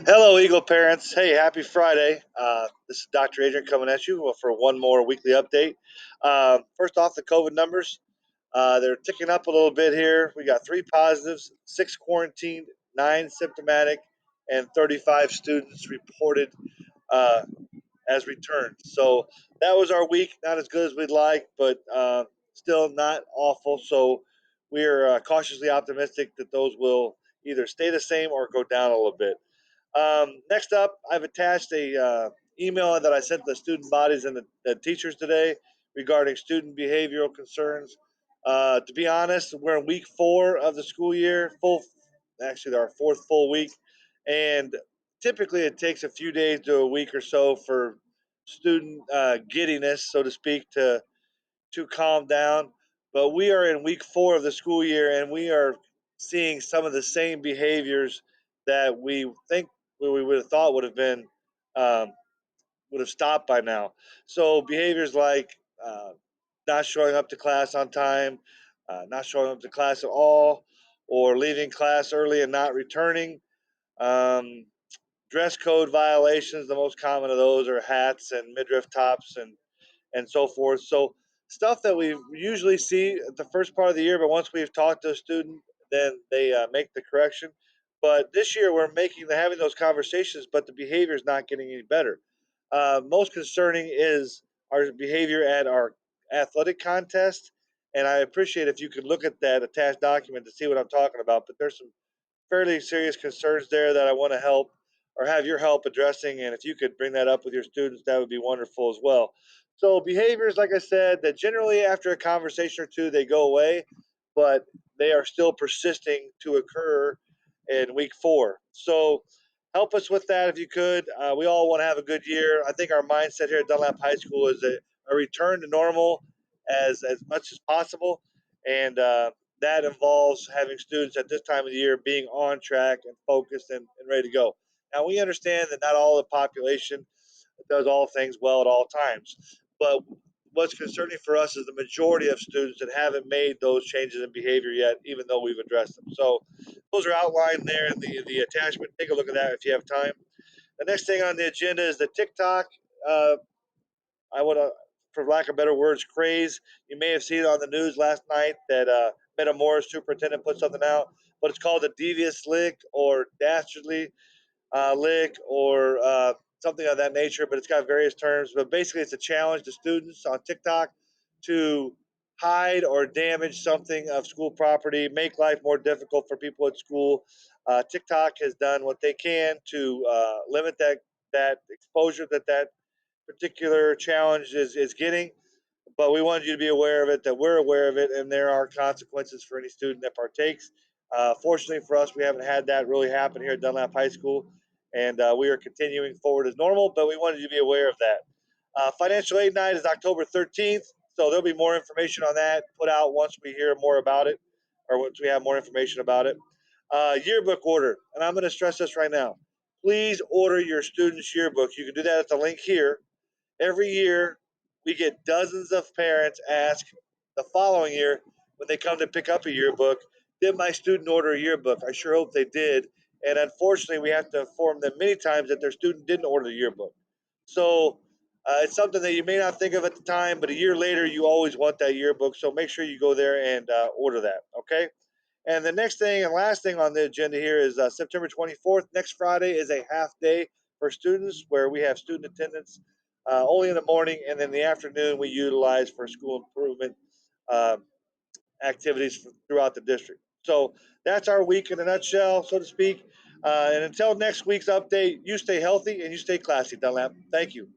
Hello, Eagle parents. Hey, happy Friday. This is Dr. Adrian coming at you for one more weekly update. First off, the COVID numbers. They're ticking up a little bit here. We got three positives, six quarantined, nine symptomatic, and 35 students reported uh, as returned. So that was our week. Not as good as we'd like, but still not awful. So we are cautiously optimistic that those will either stay the same or go down a little bit. Next up, I've attached a email that I sent the student bodies and the teachers today regarding student behavioral concerns. To be honest, we're in week 4 of the school year, actually our fourth full week, and typically it takes a few days to a week or so for student giddiness, so to speak, to calm down. But we are in week 4 of the school year, and we are seeing some of the same behaviors that we would have thought um, would have stopped by now. So behaviors like uh, not showing up to class on time, not showing up to class at all, or leaving class early and not returning. Um, Dress code violations. The most common of those are hats and midriff tops and so forth. So stuff that we usually see at the first part of the year, but once we've talked to a student, then they make the correction. But this year we're having those conversations, but the behavior is not getting any better. Most concerning is our behavior at our athletic contest, and I appreciate if you could look at that attached document to see what I'm talking about. But there's some fairly serious concerns there that I want to help or have your help addressing. And if you could bring that up with your students, that would be wonderful as well. So, behaviors, like I said, that generally after a conversation or two, they go away, but they are still persisting to occur in week 4. So, help us with that if you could. We all want to have a good year. I think our mindset here at Dunlap High School is a return to normal as much as possible. And that involves having students at this time of the year being on track and focused and ready to go. Now, we understand that not all the population does all things well at all times, but what's concerning for us is the majority of students that haven't made those changes in behavior yet, even though we've addressed them. So, those are outlined there in the attachment. Take a look at that if you have time. The next thing on the agenda is the TikTok. Uh, I would, for lack of better words, craze. You may have seen it on the news last night that Metamora's superintendent put something out, but it's called a devious lick or dastardly lick or something of that nature. But it's got various terms. But basically, it's a challenge to students on TikTok to hide or damage something of school property, make life more difficult for people at school. TikTok has done what they can to limit that exposure that particular challenge is getting, but we wanted you to be aware of it, that we're aware of it, and there are consequences for any student that partakes. Fortunately for us, we haven't had that really happen here at Dunlap High School, and we are continuing forward as normal, but we wanted you to be aware of that. Financial aid night is October 13th, so there'll be more information on that put out once we hear more about it, or once we have more information about it. Yearbook order, and I'm going to stress this right now. Please order your student's yearbook. You can do that at the link here. Every year, we get dozens of parents ask the following year when they come to pick up a yearbook, did my student order a yearbook? I sure hope they did. And unfortunately, we have to inform them many times that their student didn't order the yearbook. So it's something that you may not think of at the time, but a year later, you always want that yearbook. So make sure you go there and order that. Okay. And the next thing and last thing on the agenda here is September 24th. Next Friday is a half day for students where we have student attendance only in the morning, and then the afternoon we utilize for school improvement um, activities throughout the district. So that's our week in a nutshell, so to speak. And until next week's update, you stay healthy and you stay classy, Dunlap. Thank you.